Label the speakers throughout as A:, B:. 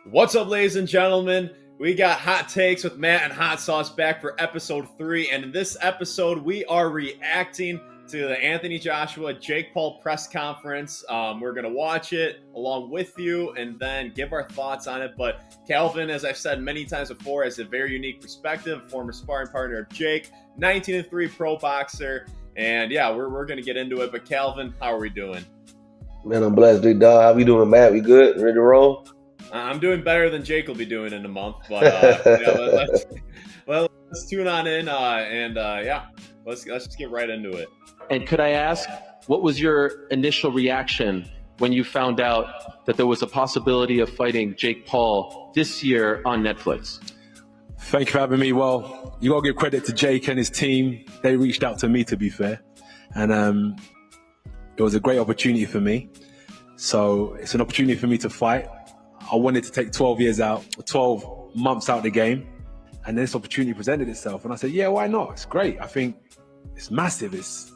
A: What's up, ladies and gentlemen? We got Hot Takes with Matt and Hot Sauce back for episode 3. And in this episode, we are reacting to the Anthony Joshua Jake Paul press conference. We're going to watch it along with you and then give our thoughts on it. But Kalvin, as I've said many times before, has a very unique perspective, former sparring partner of Jake, 19-3 pro boxer. And yeah, we're going to get into it. But Kalvin, how are we doing?
B: Man, I'm blessed, big dog. How we doing, Matt? We good? Ready to roll?
A: I'm doing better than Jake will be doing in a month, but yeah, let's tune on in let's just get right into it.
C: And could I ask, what was your initial reaction when you found out that there was a possibility of fighting Jake Paul this year on Netflix?
D: Thank you for having me. Well, you gotta give credit to Jake and his team. They reached out to me, to be fair, and it was a great opportunity for me. So it's an opportunity for me to fight. I wanted to take 12 months out of the game, and this opportunity presented itself. And I said, yeah, why not? It's great. I think it's massive. It's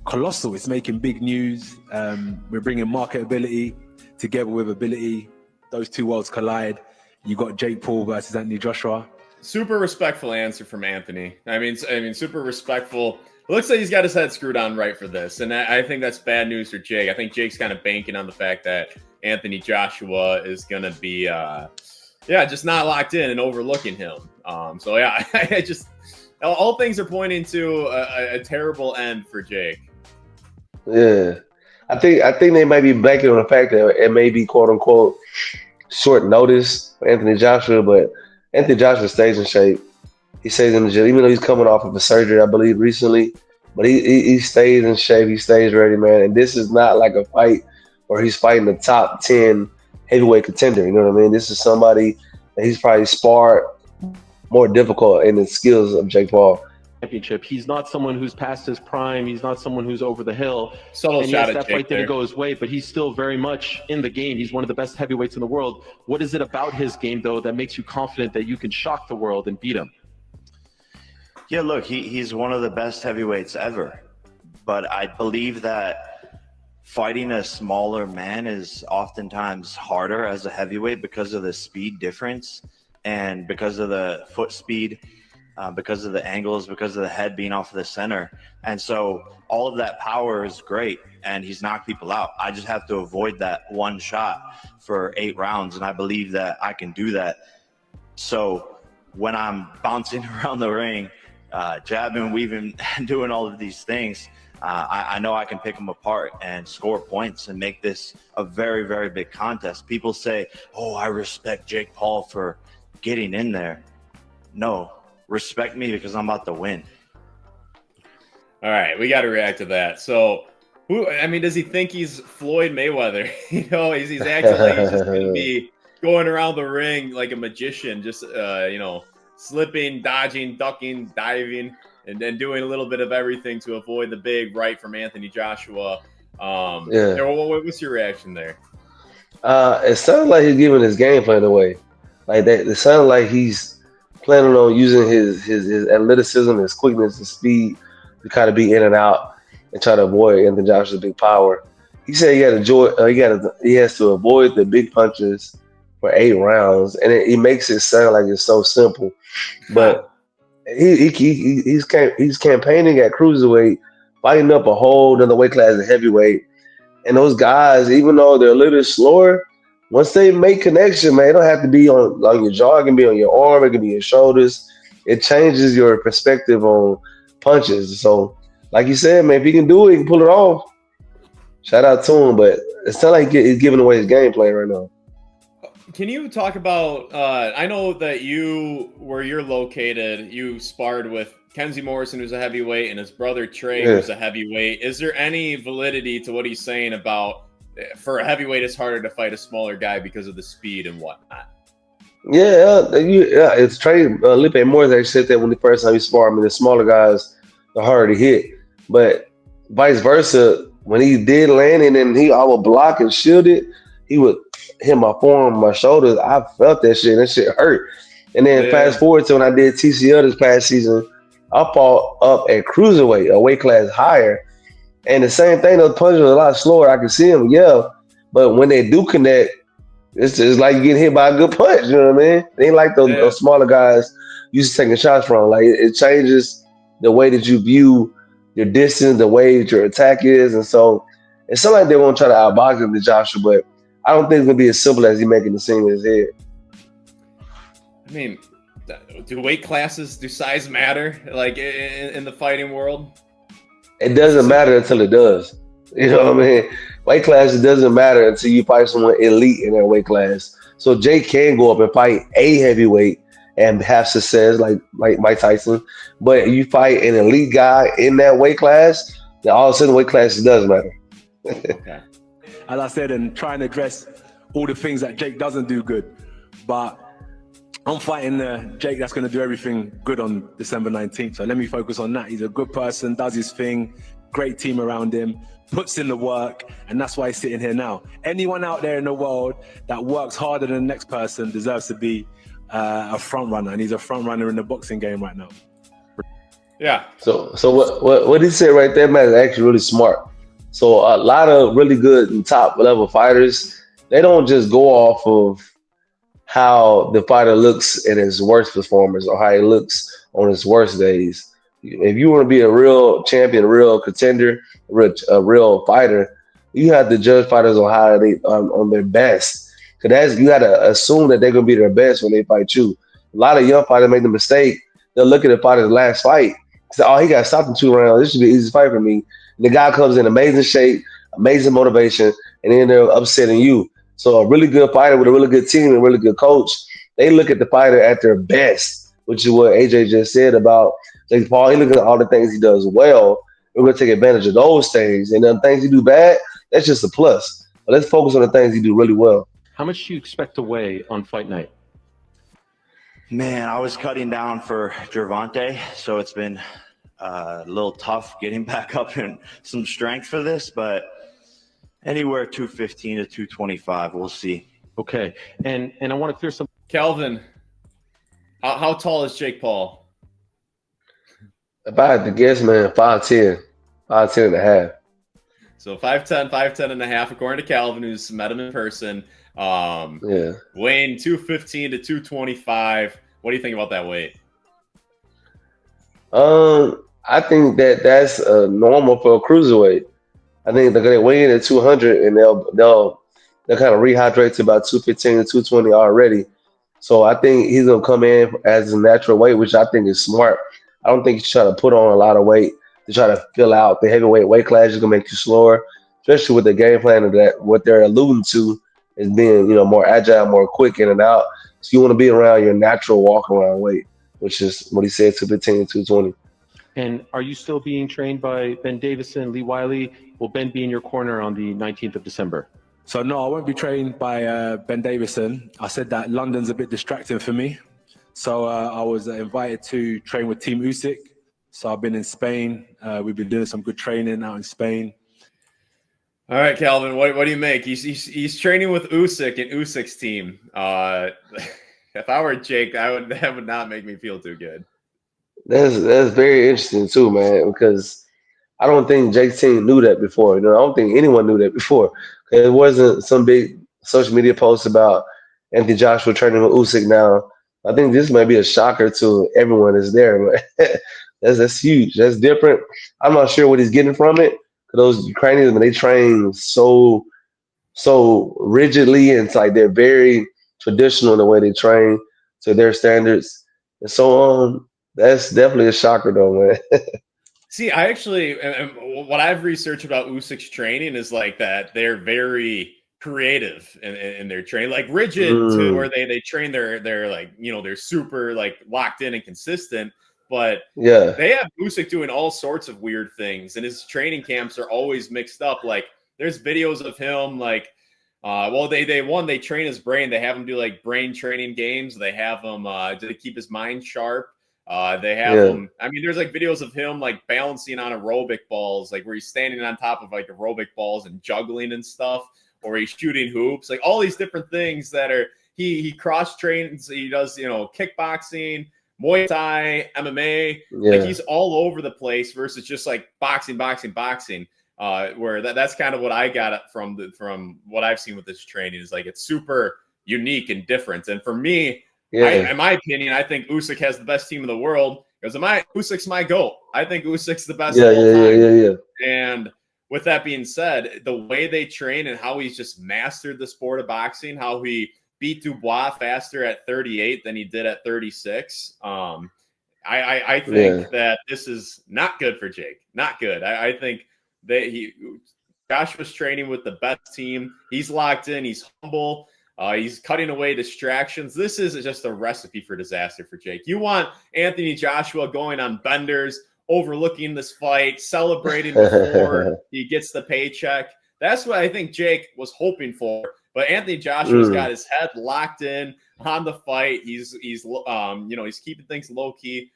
D: colossal. It's making big news. We're bringing marketability together with ability. Those two worlds collide. You got Jake Paul versus Anthony Joshua.
A: Super respectful answer from Anthony. I mean, super respectful. It looks like he's got his head screwed on right for this, and I think that's bad news for Jake. I think Jake's kind of banking on the fact that Anthony Joshua is going to be, just not locked in and overlooking him. I just all things are pointing to a terrible end for Jake.
B: Yeah, I think they might be banking on the fact that it may be quote unquote short notice for Anthony Joshua, but Anthony Joshua stays in shape. He stays in the gym, even though he's coming off of a surgery, I believe, recently. But he stays in shape. He stays ready, man. And this is not like a fight where he's fighting the top 10 heavyweight contender. You know what I mean? This is somebody that he's probably sparred more difficult in the skills of Jake Paul.
C: Championship. He's not someone who's past his prime. He's not someone who's over the hill.
A: Subtle
C: and
A: shot
C: yes,
A: at
C: that
A: Jake
C: fight didn't go his way, but he's still very much in the game. He's one of the best heavyweights in the world. What is it about his game, though, that makes you confident that you can shock the world and beat him?
E: Yeah, look, he's one of the best heavyweights ever. But I believe that fighting a smaller man is oftentimes harder as a heavyweight because of the speed difference and because of the foot speed, because of the angles, because of the head being off of the center. And so all of that power is great, and he's knocked people out. I just have to avoid that one shot for 8 rounds, and I believe that I can do that. So when I'm bouncing around the ring, jabbing, weaving, and doing all of these things, I know I can pick them apart and score points and make this a very, very big contest. People say, oh, I respect Jake Paul for getting in there. No, respect me because I'm about to win.
A: All right, we got to react to that. So, does he think he's Floyd Mayweather? He's acting like he's just going to be going around the ring like a magician, just, slipping, dodging, ducking, diving, and then doing a little bit of everything to avoid the big right from Anthony Joshua. What's your reaction there?
B: It sounds like he's giving his game plan away. Like that, it sounds like he's planning on using his athleticism, his quickness, his speed to kind of be in and out and try to avoid Anthony Joshua's big power. He said he has to avoid the big punches for 8 rounds, and he makes it sound like it's so simple, but he's campaigning at cruiserweight, fighting up a whole other weight class of heavyweight, and those guys, even though they're a little slower, once they make connection, man, it don't have to be on your jaw. It can be on your arm. It can be your shoulders. It changes your perspective on punches. So, like you said, man, if he can do it, he can pull it off. Shout out to him, but it's not like he's giving away his game plan right now.
A: Can you talk about, I know that where you're located, you sparred with Kenzie Morrison, who's a heavyweight, and his brother Trey, who's a heavyweight. Is there any validity to what he's saying about, for a heavyweight, it's harder to fight a smaller guy because of the speed and whatnot?
B: It's Trey. Lipe Morris actually said that when the first time he sparred. The smaller guys are harder to hit, but vice versa. When he did land and then I would block and shield it, he would hit my forearm, my shoulders. I felt that shit. That shit hurt. And then fast forward to when I did TCL this past season, I fought up at cruiserweight, a weight class higher. And the same thing, those punches are a lot slower. I can see them, but when they do connect, It's just like you getting hit by a good punch. You know what I mean? It ain't like those smaller guys used to taking shots from. Like it changes the way that you view your distance, the way that your attack is, and so it's not like they won't try to outbox him to Joshua, but I don't think it's gonna be as simple as he making it seem in his head.
A: I mean, do weight classes, do size matter? Like in the fighting world?
B: It doesn't matter until it does. You know what I mean? Weight class, it doesn't matter until you fight someone elite in that weight class. So Jake can go up and fight a heavyweight and have success like Mike Tyson. But you fight an elite guy in that weight class, then all of a sudden weight class does matter.
A: Okay.
D: As I said, and trying to address all the things that Jake doesn't do good. But I'm fighting Jake that's going to do everything good on December 19th. So let me focus on that. He's a good person, does his thing, great team around him, puts in the work, and that's why he's sitting here now. Anyone out there in the world that works harder than the next person deserves to be a front runner, and he's a front runner in the boxing game right now.
A: Yeah.
B: So what he said right there, man, is actually really smart. So a lot of really good and top level fighters, they don't just go off of how the fighter looks in his worst performance or how he looks on his worst days. If you want to be a real champion, a real contender, a real fighter, you have to judge fighters on how they on their best. Because you got to assume that they're gonna be their best when they fight you. A lot of young fighters make the mistake. They'll look at the fighter's last fight, say, "Oh, he got stopped in 2 rounds. This should be an easy fight for me." And the guy comes in amazing shape, amazing motivation, and then they're upsetting you. So a really good fighter with a really good team and a really good coach, they look at the fighter at their best, which is what AJ just said about Jake Paul. He looks at all the things he does well. We're going to take advantage of those things. And the things he do bad, that's just a plus. But let's focus on the things he do really well.
C: How much do you expect to weigh on fight night?
E: Man, I was cutting down for Gervonta, so it's been a little tough getting back up in some strength for this, but anywhere 215 to 225, we'll see.
C: Okay, and I want to clear some.
A: Kalvin, how tall is Jake Paul?
B: If I had to guess, man, 5'10", 5'10" and a half.
A: So 5'10", 5'10" and a half, according to Kalvin, who's met him in person.
B: Yeah.
A: Weighing 215 to 225. What do you think about that weight?
B: I think that's normal for a cruiserweight. I think they're gonna weigh in at 200, and they'll kind of rehydrate to about 215 to 220 already. So I think he's gonna come in as a natural weight, which I think is smart. I don't think he's trying to put on a lot of weight to try to fill out the heavyweight weight class. Is gonna make you slower, especially with the game plan of that. What they're alluding to is being, more agile, more quick in and out. So you want to be around your natural walk around weight, which is what he said, 215 to 220.
C: And are you still being trained by Ben Davison, Lee Wiley? Will Ben be in your corner on the 19th of December?
D: So no, I won't be trained by Ben Davison. I said that London's a bit distracting for me. So I was invited to train with Team Usyk. So I've been in Spain. We've been doing some good training out in Spain.
A: All right, Kalvin, what do you make? He's training with Usyk and Usyk's team. If I were Jake, that would not make me feel too good.
B: That's very interesting too, man, because I don't think Jake's team knew that before. I don't think anyone knew that before. It wasn't some big social media post about Anthony Joshua training with Usyk now. I think this might be a shocker to everyone that's there. That's huge. That's different. I'm not sure what he's getting from it. Those Ukrainians, they train so rigidly, and it's like they're very traditional in the way they train to their standards. And so that's definitely a shocker, though, man.
A: See, I actually, what I've researched about Usyk's training is like that they're very creative in their training, like rigid to where they train they're like, they're super like locked in and consistent. But
B: yeah,
A: they have Usyk doing all sorts of weird things, and his training camps are always mixed up. Like there's videos of him like, they train his brain. They have him do like brain training games. They have him to keep his mind sharp. They have him. I mean, there's like videos of him like balancing on aerobic balls, like where he's standing on top of like aerobic balls and juggling and stuff, or he's shooting hoops, like all these different things that are he cross trains. He does kickboxing, Muay Thai, MMA. Like he's all over the place versus just like boxing. Where that's kind of what I got from what I've seen with this training is like it's super unique and different. And for me,
B: Yeah.
A: in my opinion, I think Usyk has the best team in the world because Usyk's my GOAT. I think Usyk's the best of all time.
B: Yeah.
A: And with that being said, the way they train and how he's just mastered the sport of boxing, how he beat Dubois faster at 38 than he did at 36. I think that this is not good for Jake. Not good. I think that Josh was training with the best team. He's locked in. He's humble. He's cutting away distractions. This is just a recipe for disaster for Jake. You want Anthony Joshua going on benders, overlooking this fight, celebrating before he gets the paycheck. That's what I think Jake was hoping for. But Anthony Joshua's got his head locked in on the fight. He's keeping things low key.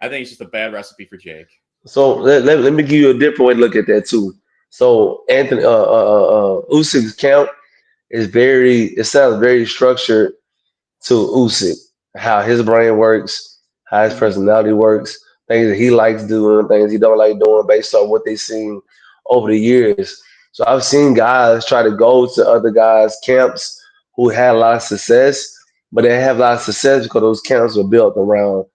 A: I think it's just a bad recipe for Jake.
B: So let me give you a different way to look at that too. So Anthony Usyk's camp is it sounds very structured to Usyk, how his brain works, how his personality works, things that he likes doing, things he don't like doing based on what they've seen over the years. So I've seen guys try to go to other guys' camps who had a lot of success, but they have a lot of success because those camps were built around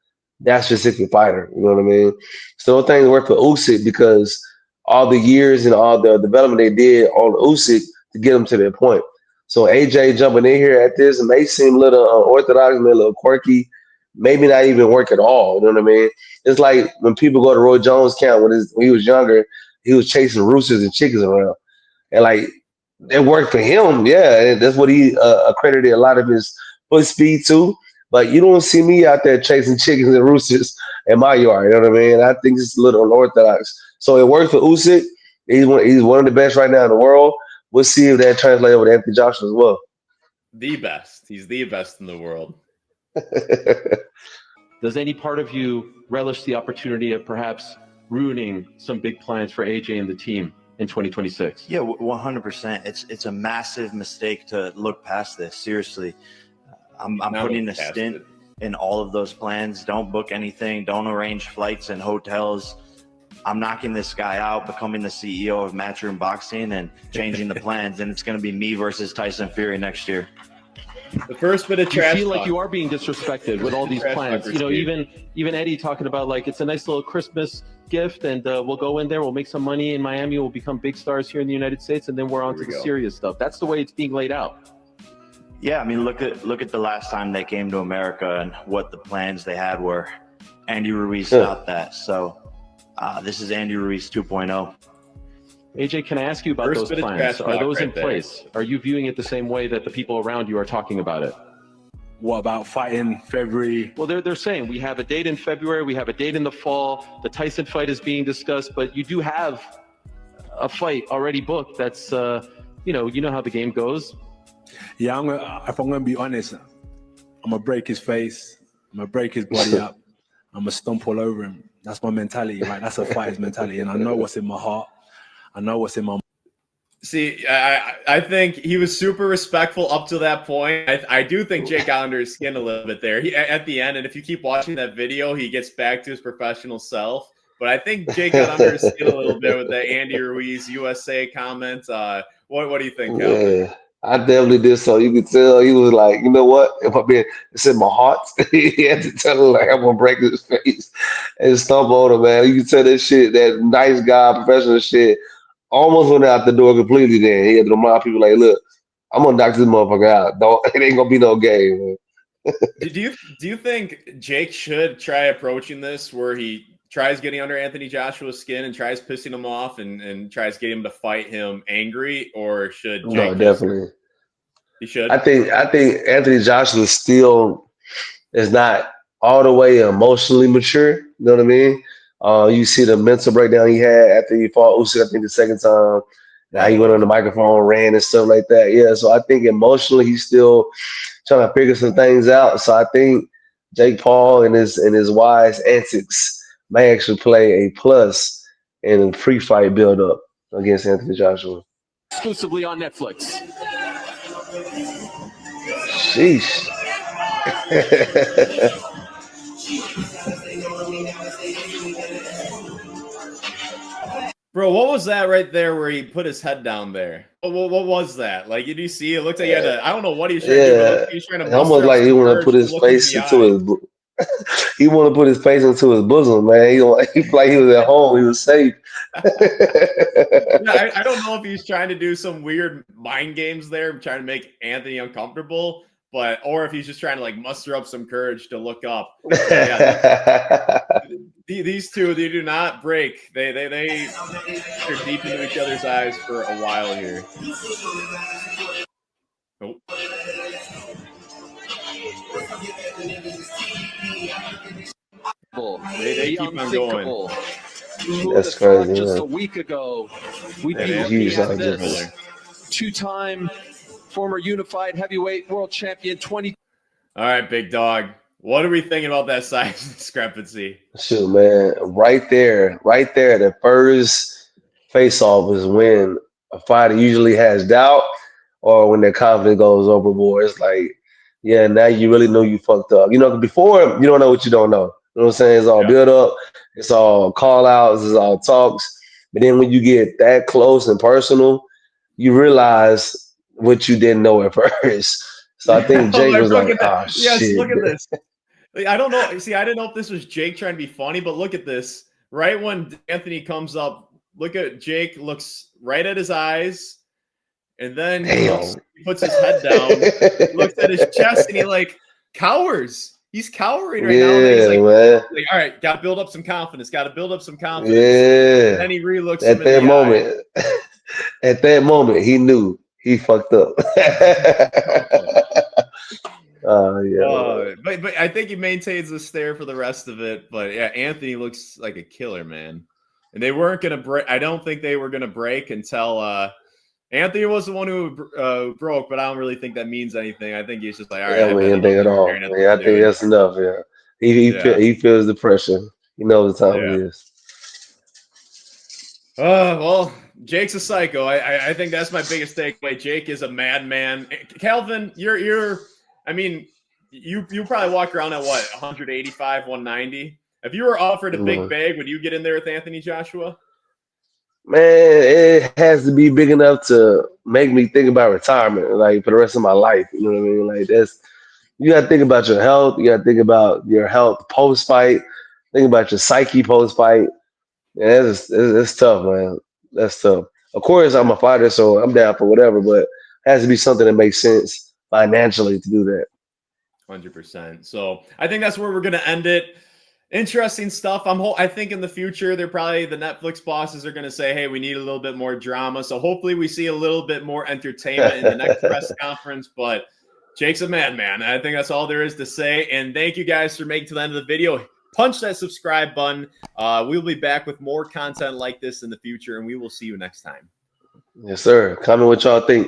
B: that specific fighter. You know what I mean? So those things work for Usyk because all the years and all the development they did on Usyk to get him to that point. So AJ jumping in here at this may seem a little unorthodox, a little quirky, maybe not even work at all. You know what I mean? It's like when people go to Roy Jones' camp when he was younger, he was chasing roosters and chickens around. And like it worked for him, yeah. And that's what he accredited a lot of his foot speed to. But you don't see me out there chasing chickens and roosters in my yard. You know what I mean? I think it's a little unorthodox. So it worked for Usyk. He's one of the best right now in the world. We'll see if that translates over to Anthony Joshua as well.
A: The best. He's the best in the world.
C: Does any part of you relish the opportunity of perhaps ruining some big plans for AJ and the team in 2026?
E: Yeah, 100%. It's a massive mistake to look past this. Seriously, I'm putting a stint in all of those plans. Don't book anything. Don't arrange flights and hotels. I'm knocking this guy out, becoming the CEO of Matchroom Boxing and changing the plans. And it's going to be me versus Tyson Fury next year.
A: The first bit of trash.
C: You feel like you are being disrespected with all these plans. You know, even Eddie talking about like it's a nice little Christmas gift, and we'll go in there, we'll make some money in Miami, we'll become big stars here in the United States, and then we're on to the serious stuff. That's the way it's being laid out.
E: Yeah, I mean, look at the last time they came to America and what the plans they had were. Andy Ruiz stopped that. So this is Andy Ruiz 2.0.
C: AJ, can I ask you about those plans? Are those in place? Are you viewing it the same way that the people around you are talking about it?
D: What about fighting February?
C: Well, they're saying we have a date in February, we have a date in the fall, the Tyson fight is being discussed, but you do have a fight already booked that's, you know how the game goes.
D: Yeah, if I'm going to be honest, I'm going to break his face, I'm going to break his body up, I'm going to stomp all over him. That's my mentality, right? That's a fighter's mentality, and I know what's in my heart. I know what's in my.
A: See, I think he was super respectful up to that point. I do think Jake got under his skin a little bit there. At the end, and if you keep watching that video, he gets back to his professional self. But I think Jake got under his skin a little bit with that Andy Ruiz USA comment. What do you think, Kalvin?
B: Yeah, I definitely did. So you could tell he was like, you know what? If it's in my heart. He had to tell him like I'm gonna break his face and stomp on him, man. You could tell that shit, that nice guy, professional shit, almost went out the door completely. Then he had to remind people like, look, I'm gonna knock this motherfucker out. It ain't gonna be no game, man.
A: Do you think Jake should try approaching this where he tries getting under Anthony Joshua's skin and tries pissing him off and tries getting him to fight him angry, or should Jake?
B: No, definitely.
A: He should.
B: I think Anthony Joshua still is not all the way emotionally mature. You know what I mean? You see the mental breakdown he had after he fought Usyk, I think the second time. Now he went on the microphone, ran and stuff like that. Yeah, so I think emotionally he's still trying to figure some things out. So I think Jake Paul and his wise antics may actually play a plus in a pre-fight build-up against Anthony Joshua.
C: Exclusively on Netflix.
B: Sheesh.
A: Bro, what was that right there where he put his head down there? What was that? Like, did you see? It looked like he had I don't know what he was trying to do, but it looked like he was trying to muster
B: almost
A: up
B: like he
A: some
B: want to
A: courage
B: put his
A: look into
B: face
A: the
B: into
A: eye.
B: his. He want to put his face into his bosom, man. He like he was at home. He was safe.
A: Yeah, I don't know if he's trying to do some weird mind games there, trying to make Anthony uncomfortable, or if he's just trying to like muster up some courage to look up. But yeah, these two, they do not break. They're deep into each other's eyes for a while here. Oh. They keep on going.
B: That's crazy.
C: Just
B: Man.
C: a week ago, we'd be
B: Huge
C: looking at
B: difference.
C: this. Two-time former unified heavyweight world champion, 20.
A: All right, big dog. What are we thinking about that size discrepancy?
B: Shoot, man. Right there. The first face-off is when a fighter usually has doubt or when their confidence goes overboard. It's like, yeah, now you really know you fucked up. You know, before you don't know what you don't know. You know what I'm saying? It's all build up. It's all call outs. It's all talks. But then when you get that close and personal, you realize what you didn't know at first. So I think Jake was like, oh,
A: yes,
B: shit.
A: Look at this. I don't know. See, I didn't know if this was Jake trying to be funny, but look at this. Right when Anthony comes up, look at Jake, looks right at his eyes, and then he puts his head down, looks at his chest, and he like cowers. He's cowering right now. And then he's like, all right, got to build up some confidence. Yeah. And then he re-looks
B: at that moment. At that moment, he knew he fucked up.
A: But I think he maintains the stare for the rest of it. But yeah, Anthony looks like a killer, man. And they weren't gonna break. I don't think they were gonna break until Anthony was the one who broke. But I don't really think that means anything. I think he's just like, all right,
B: I mean, anything at all. Yeah, I think that's enough. Yeah, he feels the pressure. He knows the time it is.
A: Well, Jake's a psycho. I think that's my biggest takeaway. Jake is a madman. Kalvin, you're. I mean, you probably walk around at what 185, 190. If you were offered a big bag, would you get in there with Anthony Joshua?
B: Man, it has to be big enough to make me think about retirement, like for the rest of my life. You know what I mean? Like you got to think about your health. You got to think about your health post fight. Think about your psyche post fight. Yeah, it's tough, man. That's tough. Of course, I'm a fighter, so I'm down for whatever, but it has to be something that makes sense financially to do that.
A: 100%. So I think that's where we're going to end it. Interesting stuff. I think in the future, the Netflix bosses are going to say, hey, we need a little bit more drama. So hopefully we see a little bit more entertainment in the next press conference. But Jake's a madman. I think that's all there is to say. And thank you guys for making it to the end of the video. Punch that subscribe button. We'll be back with more content like this in the future, and we will see you next time.
B: Yes, sir. Comment what y'all think.